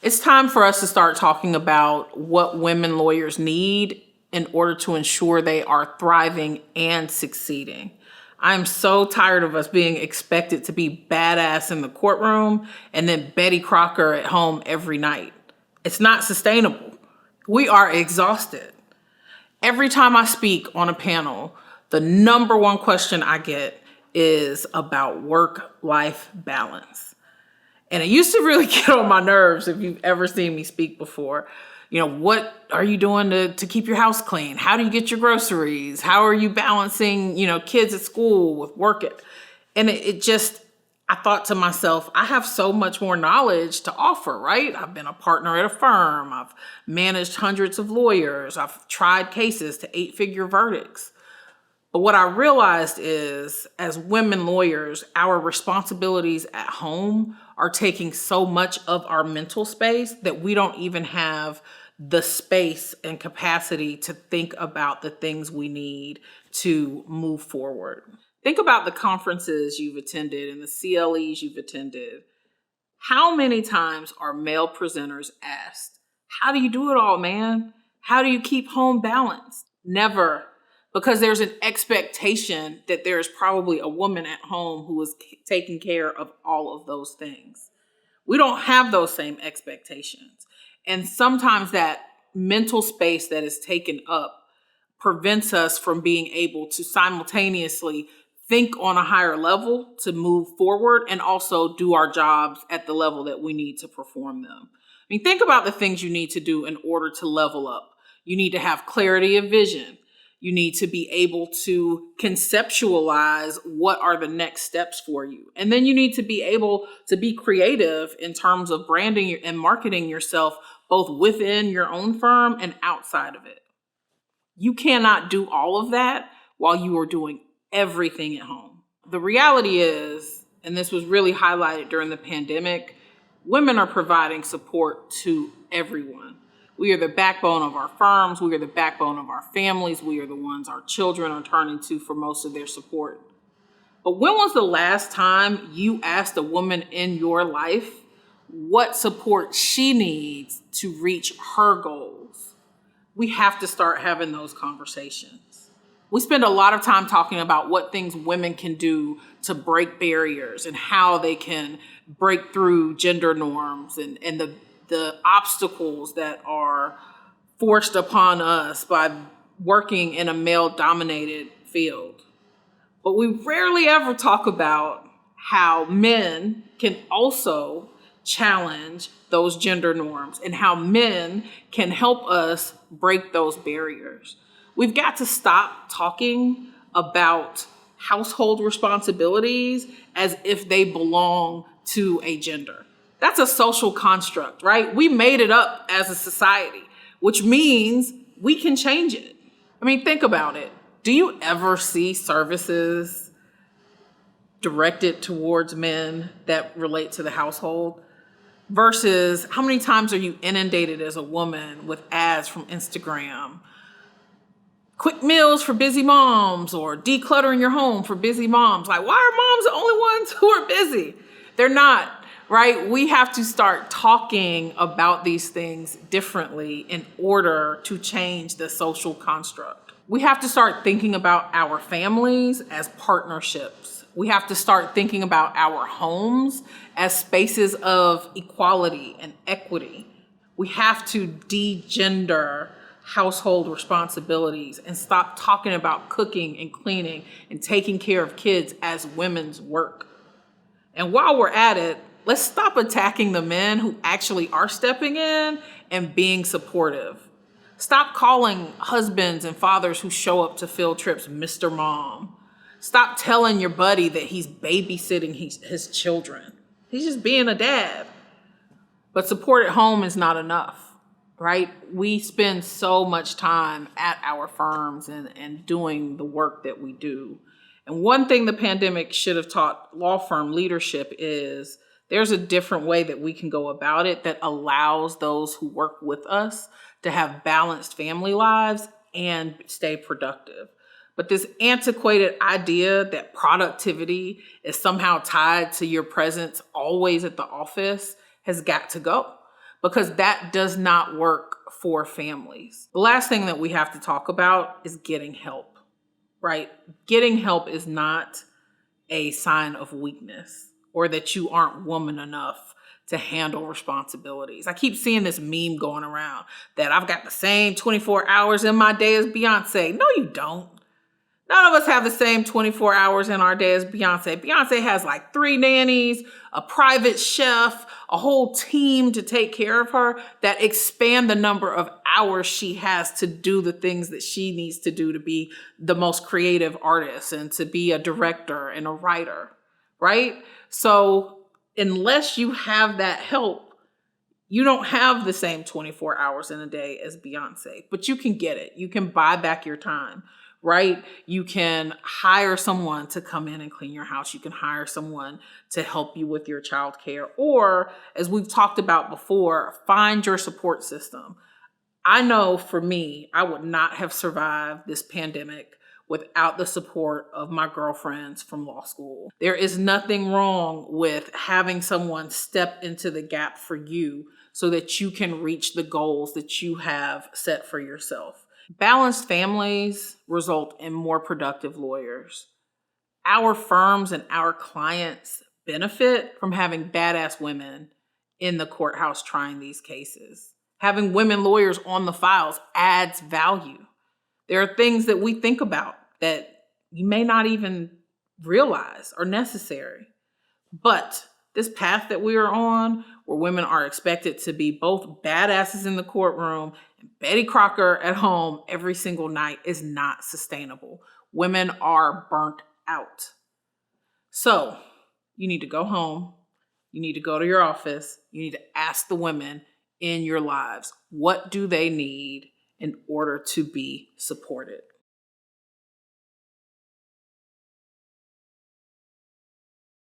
It's time for us to start talking about what women lawyers need in order to ensure they are thriving and succeeding. I'm so tired of us being expected to be badass in the courtroom and then Betty Crocker at home every night. It's not sustainable. We are exhausted. Every time I speak on a panel, the number one question I get is about work-life balance. And it used to really get on my nerves if you've ever seen me speak before. What are you doing to keep your house clean? How do you get your groceries? How are you balancing, kids at school with work? And I thought to myself, I have so much more knowledge to offer, right? I've been a partner at a firm. I've managed hundreds of lawyers. I've tried cases to 8-figure verdicts. But what I realized is, as women lawyers, our responsibilities at home are taking so much of our mental space that we don't even have the space and capacity to think about the things we need to move forward. Think about the conferences you've attended and the CLEs you've attended. How many times are male presenters asked, how do you do it all, man? How do you keep home balanced? Never. Because there's an expectation that there's probably a woman at home who is taking care of all of those things. We don't have those same expectations. And sometimes that mental space that is taken up prevents us from being able to simultaneously think on a higher level to move forward and also do our jobs at the level that we need to perform them. Think about the things you need to do in order to level up. You need to have clarity of vision. You need to be able to conceptualize what are the next steps for you. And then you need to be able to be creative in terms of branding and marketing yourself, both within your own firm and outside of it. You cannot do all of that while you are doing everything at home. The reality is, and this was really highlighted during the pandemic, women are providing support to everyone. We are the backbone of our firms. We are the backbone of our families. We are the ones our children are turning to for most of their support. But when was the last time you asked a woman in your life what support she needs to reach her goals? We have to start having those conversations. We spend a lot of time talking about what things women can do to break barriers and how they can break through gender norms and the obstacles that are forced upon us by working in a male-dominated field. But we rarely ever talk about how men can also challenge those gender norms and how men can help us break those barriers. We've got to stop talking about household responsibilities as if they belong to a gender. That's a social construct, right? We made it up as a society, which means we can change it. Think about it. Do you ever see services directed towards men that relate to the household? Versus how many times are you inundated as a woman with ads from Instagram? Quick meals for busy moms or decluttering your home for busy moms. Like, why are moms the only ones who are busy? They're not. Right? We have to start talking about these things differently in order to change the social construct. We have to start thinking about our families as partnerships. We have to start thinking about our homes as spaces of equality and equity. We have to de-gender household responsibilities and stop talking about cooking and cleaning and taking care of kids as women's work. And while we're at it, let's stop attacking the men who actually are stepping in and being supportive. Stop calling husbands and fathers who show up to field trips Mr. Mom. Stop telling your buddy that he's babysitting his children. He's just being a dad. But support at home is not enough, right? We spend so much time at our firms and doing the work that we do. And one thing the pandemic should have taught law firm leadership is there's a different way that we can go about it that allows those who work with us to have balanced family lives and stay productive. But this antiquated idea that productivity is somehow tied to your presence always at the office has got to go. because that does not work for families. The last thing that we have to talk about is getting help, right? Getting help is not a sign of weakness or that you aren't woman enough to handle responsibilities. I keep seeing this meme going around that I've got the same 24 hours in my day as Beyonce. No, you don't. None of us have the same 24 hours in our day as Beyonce. Beyonce has like 3 nannies, a private chef, a whole team to take care of her that expand the number of hours she has to do the things that she needs to do to be the most creative artist and to be a director and a writer, right? So unless you have that help, you don't have the same 24 hours in a day as Beyonce, but you can get it. You can buy back your time, right? You can hire someone to come in and clean your house. You can hire someone to help you with your childcare. Or, as we've talked about before, find your support system. I know for me, I would not have survived this pandemic without the support of my girlfriends from law school. There is nothing wrong with having someone step into the gap for you so that you can reach the goals that you have set for yourself. Balanced families result in more productive lawyers. Our firms and our clients benefit from having badass women in the courthouse trying these cases. Having women lawyers on the files adds value. There are things that we think about that you may not even realize are necessary. But this path that we are on, where women are expected to be both badasses in the courtroom and Betty Crocker at home every single night, is not sustainable. Women are burnt out. So you need to go home. You need to go to your office. You need to ask the women in your lives, what do they need in order to be supported?